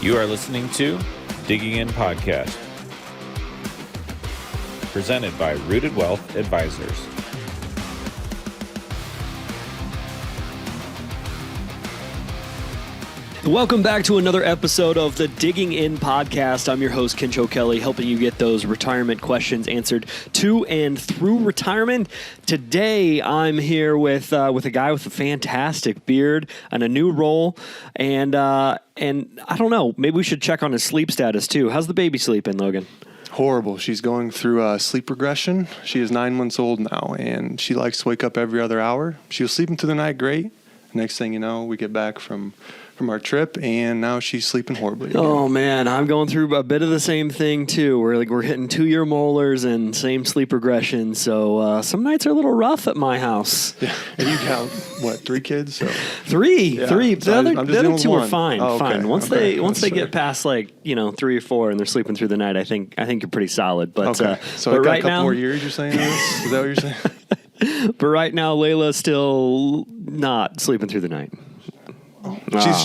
You are listening to Digging In Podcast, presented by Rooted Wealth Advisors. Welcome back to another episode of the Digging In Podcast. I'm your host, Kinch O'Kelley, helping you get those retirement questions answered to and through retirement. Today, I'm here with a guy with a fantastic beard and a new role, and I don't know, maybe we should check on his sleep status too. How's the baby sleeping, Logan? Horrible. She's going through sleep regression. She is 9 months old now, and she likes to wake up every other hour. She was sleeping through the night great. Next thing you know, we get back from our trip, and now she's sleeping horribly again. Oh man, I'm going through a bit of the same thing too. We're hitting 2-year molars and same sleep regression. So some nights are a little rough at my house. Yeah, and you got what, 3 kids? So three. Yeah. The So other two are fine. Oh, okay. Fine. Once Okay. they get past 3 or 4 and they're sleeping through the night, I think you're pretty solid. But okay. So but I got right a couple now, more years. You're saying this? Is that what you're saying? but right now, Layla's still not sleeping through the night.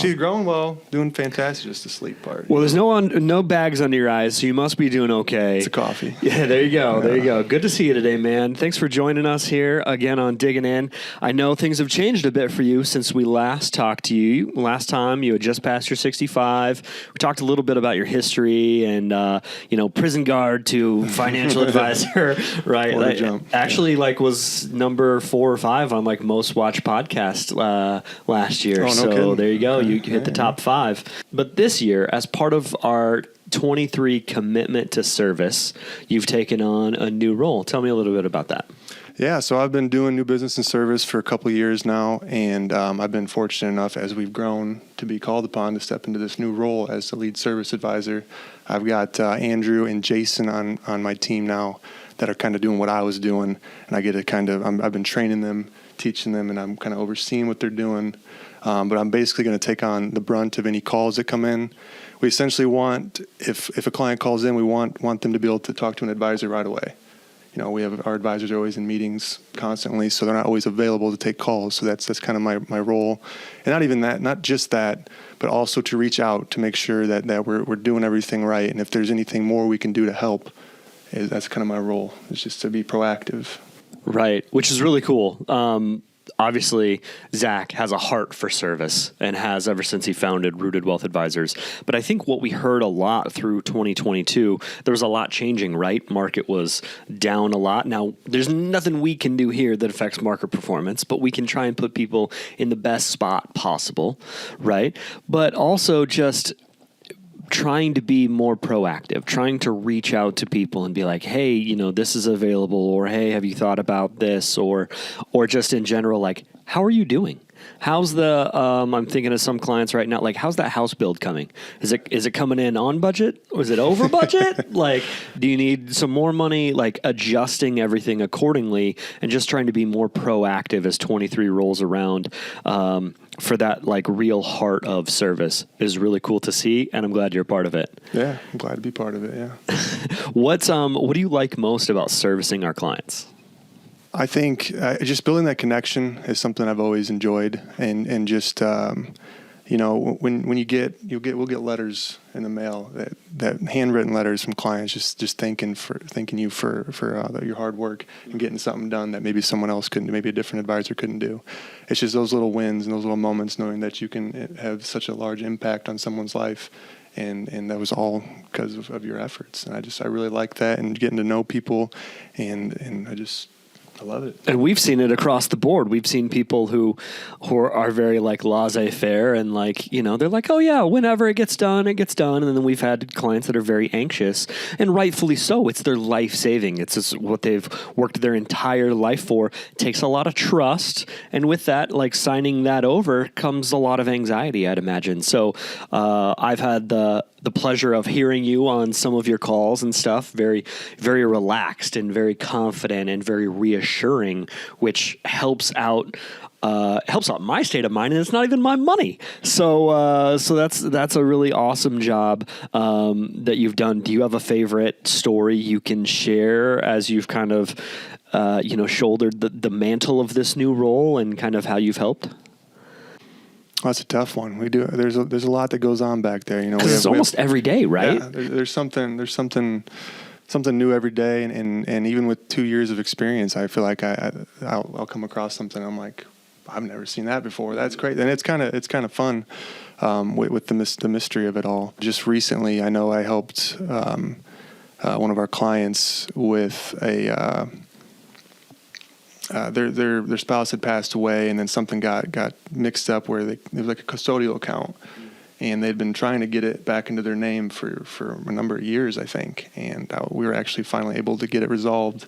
She's growing well, doing fantastic. Just the sleep part. Well, there's no bags under your eyes, so you must be doing okay. It's a coffee. Yeah, there you go. There you go. Good to see you today, man. Thanks for joining us here again on Digging In. I know things have changed a bit for you since we last talked to you. Last time you had just passed your 65. We talked a little bit about your history and prison guard to financial advisor, right? What a jump. Actually, was number 4 or 5 on most watched podcast last year. Oh, no so kidding. there you go. You hit the top 5. But this year, as part of our 23 commitment to service, you've taken on a new role. Tell me a little bit about that. Yeah, so I've been doing new business and service for a couple of years now, and I've been fortunate enough as we've grown to be called upon to step into this new role as the lead service advisor. I've got Andrew and Jason on my team now that are kind of doing what I was doing, and I get to I've been training them, teaching them, and I'm kind of overseeing what they're doing. But I'm basically going to take on the brunt of any calls that come in. We essentially want, if a client calls in, we want them to be able to talk to an advisor right away. We have our advisors are always in meetings constantly, so they're not always available to take calls. So that's kind of my role. And not even that, not just that, but also to reach out to make sure that we're doing everything right. And if there's anything more we can do to help, that's kind of my role. It's just to be proactive. Right, which is really cool. Obviously, Zach has a heart for service and has ever since he founded Rooted Wealth Advisors. But I think what we heard a lot through 2022, there was a lot changing, right? Market was down a lot. Now, there's nothing we can do here that affects market performance, but we can try and put people in the best spot possible, right? But also just trying to be more proactive, trying to reach out to people and be like, hey, this is available, or hey, have you thought about this, or just in general, how are you doing? How's the, I'm thinking of some clients right now, how's that house build coming? Is it coming in on budget? Or is it over budget? Do you need some more money? Adjusting everything accordingly and just trying to be more proactive as 23 rolls around, for that real heart of service is really cool to see. And I'm glad you're a part of it. Yeah, I'm glad to be part of it. Yeah. What do you like most about servicing our clients? I think just building that connection is something I've always enjoyed, and just when we'll get letters in the mail that handwritten letters from clients just thanking you for your hard work and getting something done that maybe someone else couldn't, maybe a different advisor couldn't do. It's just those little wins and those little moments, knowing that you can have such a large impact on someone's life. And that was all because of your efforts. And I really like that, and getting to know people, and I love it. And we've seen it across the board. We've seen people who are very laissez-faire and they're like, oh yeah, whenever it gets done, it gets done. And then we've had clients that are very anxious, and rightfully so. It's their life saving. It's just what they've worked their entire life for. It takes a lot of trust. And with that, signing that over comes a lot of anxiety, I'd imagine. So I've had the pleasure of hearing you on some of your calls and stuff, very, very relaxed and very confident and very reassuring, which helps out my state of mind, and it's not even my money. So that's a really awesome job that you've done. Do you have a favorite story you can share as you've kind of shouldered the mantle of this new role and kind of how you've helped? That's a tough one. We do. There's a lot that goes on back there. Because it's almost every day, right? Yeah, there's something new every day, and even with 2 years of experience, I feel like I'll come across something. I'm like, I've never seen that before. That's great, and it's kind of fun with the mystery of it all. Just recently, I know I helped one of our clients with their spouse had passed away, and then something got mixed up where it was like a custodial account, and they'd been trying to get it back into their name for a number of years, I think, and we were actually finally able to get it resolved,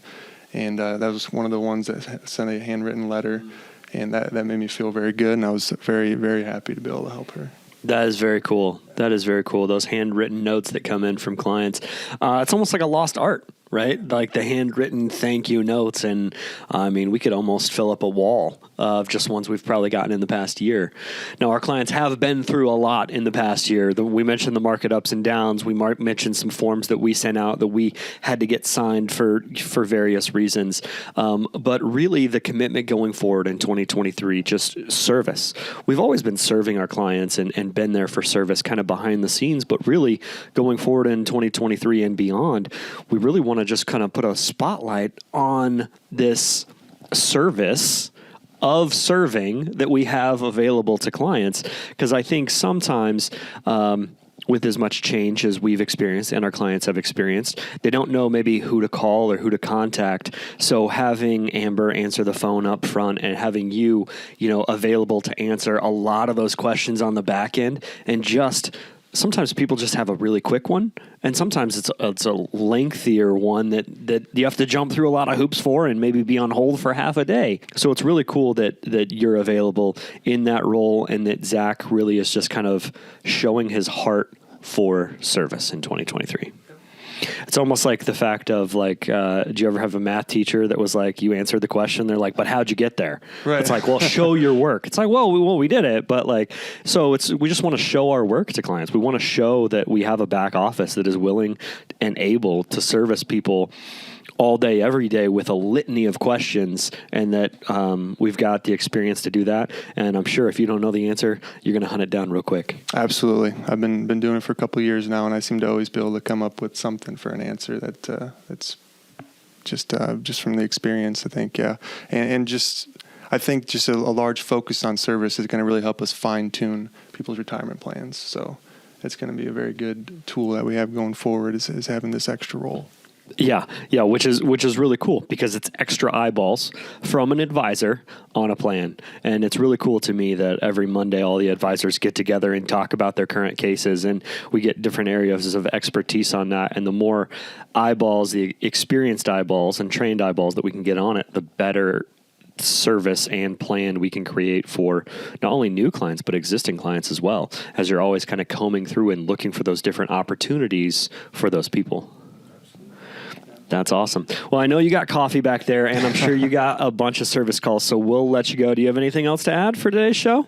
and that was one of the ones that sent a handwritten letter, and that made me feel very good, and I was very, very happy to be able to help her. That is very cool. Those handwritten notes that come in from clients. It's almost like a lost art, right? Like the handwritten thank you notes. And I mean, we could almost fill up a wall of just ones we've probably gotten in the past year. Now, our clients have been through a lot in the past year. We mentioned the market ups and downs. We mentioned some forms that we sent out that we had to get signed for various reasons. But really, the commitment going forward in 2023, just service. We've always been serving our clients and been there for service kind of behind the scenes. But really, going forward in 2023 and beyond, we really want to just kind of put a spotlight on this service of serving that we have available to clients. Because I think sometimes with as much change as we've experienced and our clients have experienced, they don't know maybe who to call or who to contact. So having Amber answer the phone up front and having you available to answer a lot of those questions on the back end, and just sometimes people just have a really quick one, and sometimes it's a lengthier one that you have to jump through a lot of hoops for and maybe be on hold for half a day. So it's really cool that you're available in that role, and that Zach really is just kind of showing his heart for service in 2023. It's almost like the fact of like, do you ever have a math teacher that was like, you answered the question, they're like, but how'd you get there? Right. It's like, well, show your work. It's like, well, we did it, but like, so we just want to show our work to clients. We want to show that we have a back office that is willing and able to service people all day, every day with a litany of questions, and that we've got the experience to do that. And I'm sure if you don't know the answer, you're going to hunt it down real quick. Absolutely. I've been doing it for a couple of years now, and I seem to always be able to come up with something for an answer that's just from the experience, I think. Yeah. And just, I think just a large focus on service is going to really help us fine tune people's retirement plans. So it's going to be a very good tool that we have going forward is having this extra role. Yeah, which is really cool because it's extra eyeballs from an advisor on a plan. And it's really cool to me that every Monday all the advisors get together and talk about their current cases, and we get different areas of expertise on that. And the more eyeballs, the experienced eyeballs and trained eyeballs that we can get on it, the better service and plan we can create for not only new clients but existing clients as well, as you're always kind of combing through and looking for those different opportunities for those people. That's awesome. Well, I know you got coffee back there, and I'm sure you got a bunch of service calls, so we'll let you go. Do you have anything else to add for today's show?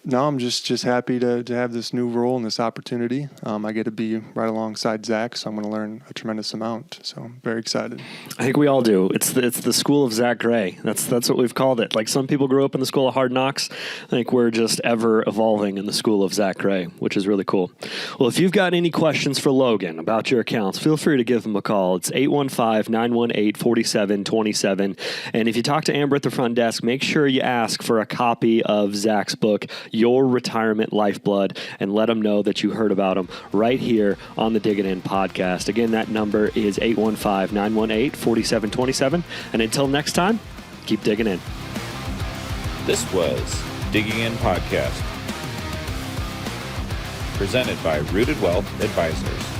No, I'm just happy to have this new role and this opportunity. I get to be right alongside Zach, so I'm going to learn a tremendous amount. So I'm very excited. I think we all do. It's the school of Zach Gray. That's what we've called it. Like some people grew up in the school of hard knocks. I think we're just ever evolving in the school of Zach Gray, which is really cool. Well, if you've got any questions for Logan about your accounts, feel free to give him a call. It's 815-918-4727. And if you talk to Amber at the front desk, make sure you ask for a copy of Zach's book, Your Retirement Lifeblood, and let them know that you heard about them right here on the Digging In podcast. Again, that number is 815-918-4727. And until next time, keep digging in. This was Digging In Podcast, presented by Rooted Wealth Advisors.